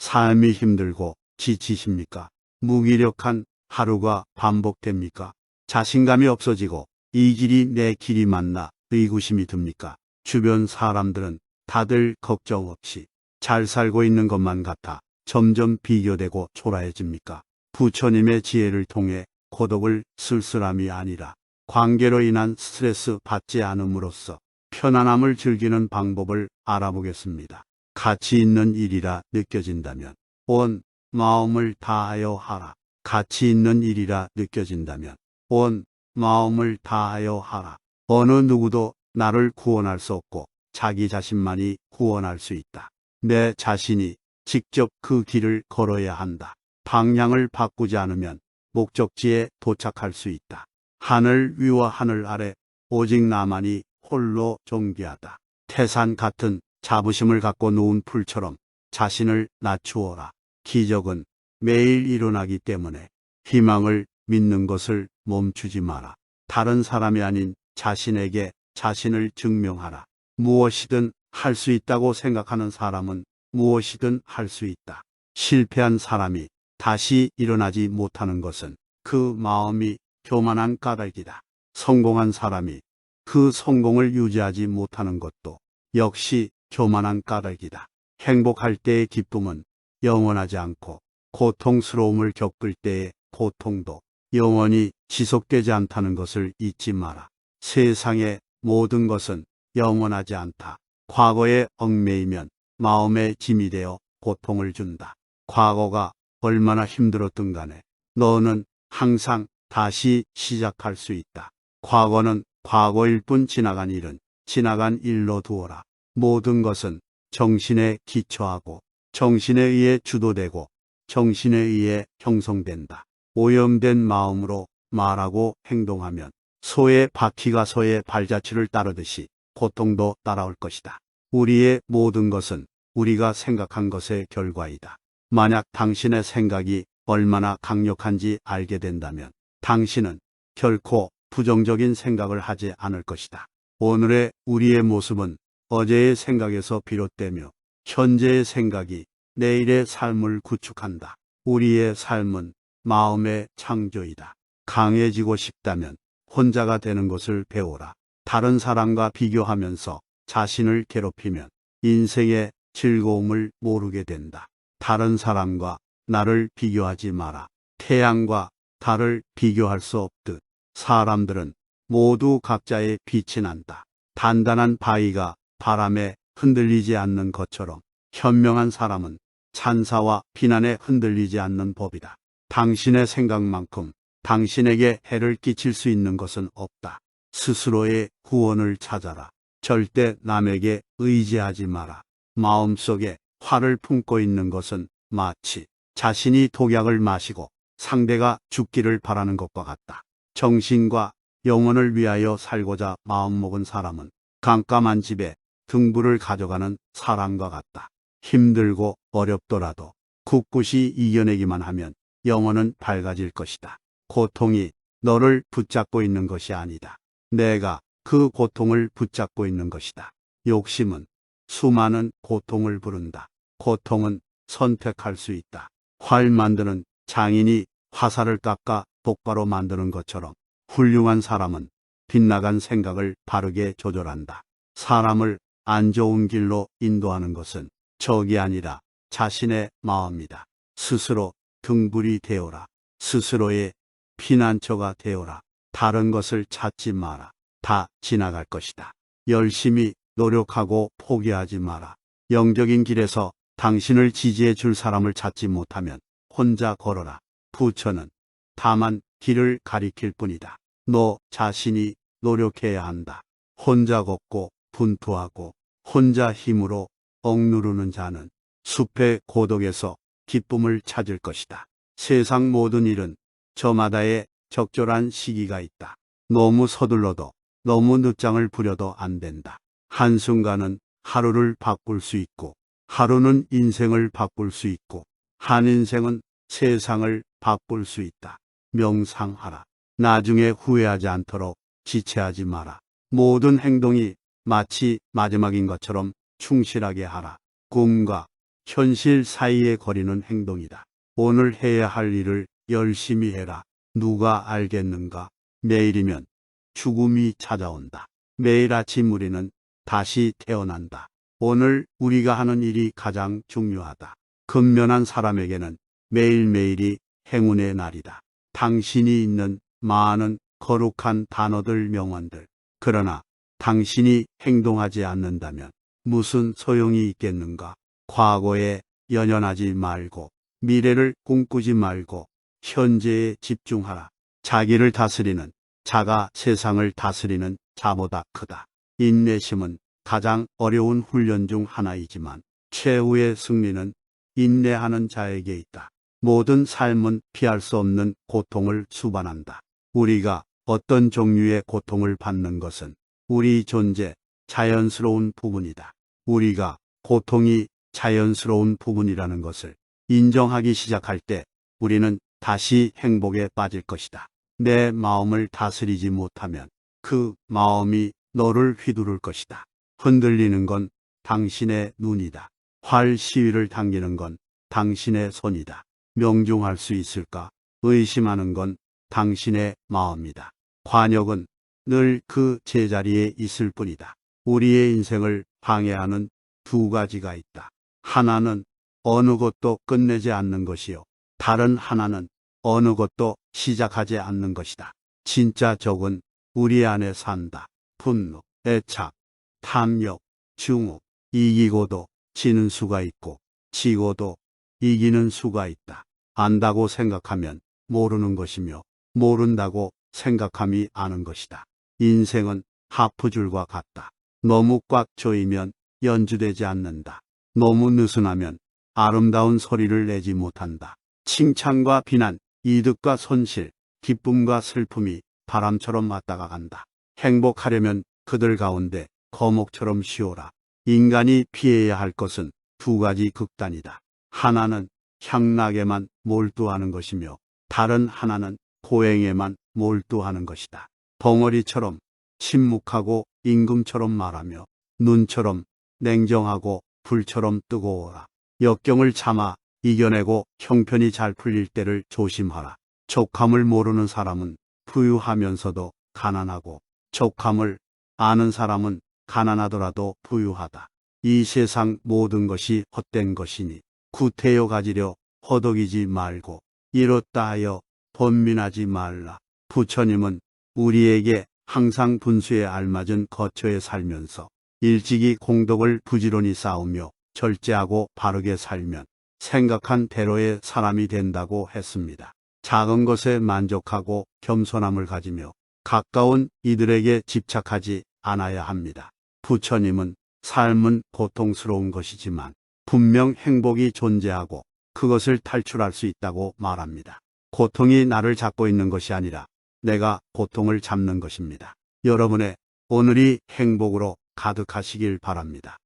삶이 힘들고 지치십니까? 무기력한 하루가 반복됩니까? 자신감이 없어지고 이 길이 내 길이 맞나 의구심이 듭니까? 주변 사람들은 다들 걱정 없이 잘 살고 있는 것만 같아 점점 비교되고 초라해집니까? 부처님의 지혜를 통해 고독을 쓸쓸함이 아니라 관계로 인한 스트레스 받지 않음으로써 편안함을 즐기는 방법을 알아보겠습니다. 가치 있는 일이라 느껴진다면 온 마음을 다하여 하라. 가치 있는 일이라 느껴진다면 온 마음을 다하여 하라. 어느 누구도 나를 구원할 수 없고 자기 자신만이 구원할 수 있다. 내 자신이 직접 그 길을 걸어야 한다. 방향을 바꾸지 않으면 목적지에 도착할 수 있다. 하늘 위와 하늘 아래 오직 나만이 홀로 존귀하다. 태산 같은 자부심을 갖고 누운 풀처럼 자신을 낮추어라. 기적은 매일 일어나기 때문에 희망을 믿는 것을 멈추지 마라. 다른 사람이 아닌 자신에게 자신을 증명하라. 무엇이든 할 수 있다고 생각하는 사람은 무엇이든 할 수 있다. 실패한 사람이 다시 일어나지 못하는 것은 그 마음이 교만한 까닭이다. 성공한 사람이 그 성공을 유지하지 못하는 것도 역시 교만한 까닭이다. 행복할 때의 기쁨은 영원하지 않고 고통스러움을 겪을 때의 고통도 영원히 지속되지 않다는 것을 잊지 마라. 세상의 모든 것은 영원하지 않다. 과거에 얽매이면 마음의 짐이 되어 고통을 준다. 과거가 얼마나 힘들었든 간에 너는 항상 다시 시작할 수 있다. 과거는 과거일 뿐 지나간 일은 지나간 일로 두어라. 모든 것은 정신에 기초하고 정신에 의해 주도되고 정신에 의해 형성된다. 오염된 마음으로 말하고 행동하면 소의 바퀴가 소의 발자취를 따르듯이 고통도 따라올 것이다. 우리의 모든 것은 우리가 생각한 것의 결과이다. 만약 당신의 생각이 얼마나 강력한지 알게 된다면 당신은 결코 부정적인 생각을 하지 않을 것이다. 오늘의 우리의 모습은 어제의 생각에서 비롯되며 현재의 생각이 내일의 삶을 구축한다. 우리의 삶은 마음의 창조이다. 강해지고 싶다면 혼자가 되는 것을 배워라. 다른 사람과 비교하면서 자신을 괴롭히면 인생의 즐거움을 모르게 된다. 다른 사람과 나를 비교하지 마라. 태양과 달을 비교할 수 없듯 사람들은 모두 각자의 빛이 난다. 단단한 바위가 바람에 흔들리지 않는 것처럼 현명한 사람은 찬사와 비난에 흔들리지 않는 법이다. 당신의 생각만큼 당신에게 해를 끼칠 수 있는 것은 없다. 스스로의 구원을 찾아라. 절대 남에게 의지하지 마라. 마음속에 화를 품고 있는 것은 마치 자신이 독약을 마시고 상대가 죽기를 바라는 것과 같다. 정신과 영혼을 위하여 살고자 마음먹은 사람은 깜깜한 집에 등불을 가져가는 사람과 같다. 힘들고 어렵더라도 굳굳이 이겨내기만 하면 영혼은 밝아질 것이다. 고통이 너를 붙잡고 있는 것이 아니다. 내가 그 고통을 붙잡고 있는 것이다. 욕심은 수많은 고통을 부른다. 고통은 선택할 수 있다. 활 만드는 장인이 화살을 깎아 똑바로 만드는 것처럼 훌륭한 사람은 빗나간 생각을 바르게 조절한다. 사람을 안 좋은 길로 인도하는 것은 적이 아니라 자신의 마음이다. 스스로 등불이 되어라. 스스로의 피난처가 되어라. 다른 것을 찾지 마라. 다 지나갈 것이다. 열심히 노력하고 포기하지 마라. 영적인 길에서 당신을 지지해 줄 사람을 찾지 못하면 혼자 걸어라. 부처는 다만 길을 가리킬 뿐이다. 너 자신이 노력해야 한다. 혼자 걷고 분투하고 혼자 힘으로 억누르는 자는 숲의 고독에서 기쁨을 찾을 것이다. 세상 모든 일은 저마다의 적절한 시기가 있다. 너무 서둘러도 너무 늦장을 부려도 안 된다. 한순간은 하루를 바꿀 수 있고 하루는 인생을 바꿀 수 있고 한 인생은 세상을 바꿀 수 있다. 명상하라. 나중에 후회하지 않도록 지체하지 마라. 모든 행동이 마치 마지막인 것처럼 충실하게 하라. 꿈과 현실 사이의 거리는 행동이다. 오늘 해야 할 일을 열심히 해라. 누가 알겠는가? 내일이면 죽음이 찾아온다. 매일 아침 우리는 다시 태어난다. 오늘 우리가 하는 일이 가장 중요하다. 근면한 사람에게는 매일매일이 행운의 날이다. 당신이 있는 많은 거룩한 단어들, 명언들. 그러나 당신이 행동하지 않는다면 무슨 소용이 있겠는가? 과거에 연연하지 말고 미래를 꿈꾸지 말고 현재에 집중하라. 자기를 다스리는 자가 세상을 다스리는 자보다 크다. 인내심은 가장 어려운 훈련 중 하나이지만 최후의 승리는 인내하는 자에게 있다. 모든 삶은 피할 수 없는 고통을 수반한다. 우리가 어떤 종류의 고통을 받는 것은 우리 존재 자연스러운 부분이다. 우리가 고통이 자연스러운 부분이라는 것을 인정하기 시작할 때 우리는 다시 행복에 빠질 것이다. 내 마음을 다스리지 못하면 그 마음이 너를 휘두를 것이다. 흔들리는 건 당신의 눈이다. 활 시위를 당기는 건 당신의 손이다. 명중할 수 있을까? 의심하는 건 당신의 마음이다. 관역은 늘 그 제자리에 있을 뿐이다. 우리의 인생을 방해하는 두 가지가 있다. 하나는 어느 것도 끝내지 않는 것이요. 다른 하나는 어느 것도 시작하지 않는 것이다. 진짜 적은 우리 안에 산다. 분노, 애착, 탐욕, 증오. 이기고도 지는 수가 있고 지고도 이기는 수가 있다. 안다고 생각하면 모르는 것이며 모른다고 생각함이 아는 것이다. 인생은 하프줄과 같다. 너무 꽉 조이면 연주되지 않는다. 너무 느슨하면 아름다운 소리를 내지 못한다. 칭찬과 비난, 이득과 손실, 기쁨과 슬픔이 바람처럼 왔다가 간다. 행복하려면 그들 가운데 거목처럼 쉬어라. 인간이 피해야 할 것은 두 가지 극단이다. 하나는 향락에만 몰두하는 것이며 다른 하나는 고행에만 몰두하는 것이다. 벙어리처럼 침묵하고 임금처럼 말하며 눈처럼 냉정하고 불처럼 뜨거워라. 역경을 참아 이겨내고 형편이 잘 풀릴 때를 조심하라. 족함을 모르는 사람은 부유하면서도 가난하고 족함을 아는 사람은 가난하더라도 부유하다. 이 세상 모든 것이 헛된 것이니 구태여 가지려 허덕이지 말고 이렇다 하여 번민하지 말라. 부처님은 우리에게 항상 분수에 알맞은 거처에 살면서 일찍이 공덕을 부지런히 쌓으며 절제하고 바르게 살면 생각한 대로의 사람이 된다고 했습니다. 작은 것에 만족하고 겸손함을 가지며 가까운 이들에게 집착하지 않아야 합니다. 부처님은 삶은 고통스러운 것이지만 분명 행복이 존재하고 그것을 탈출할 수 있다고 말합니다. 고통이 나를 잡고 있는 것이 아니라 내가 고통을 잡는 것입니다. 여러분의 오늘이 행복으로 가득하시길 바랍니다.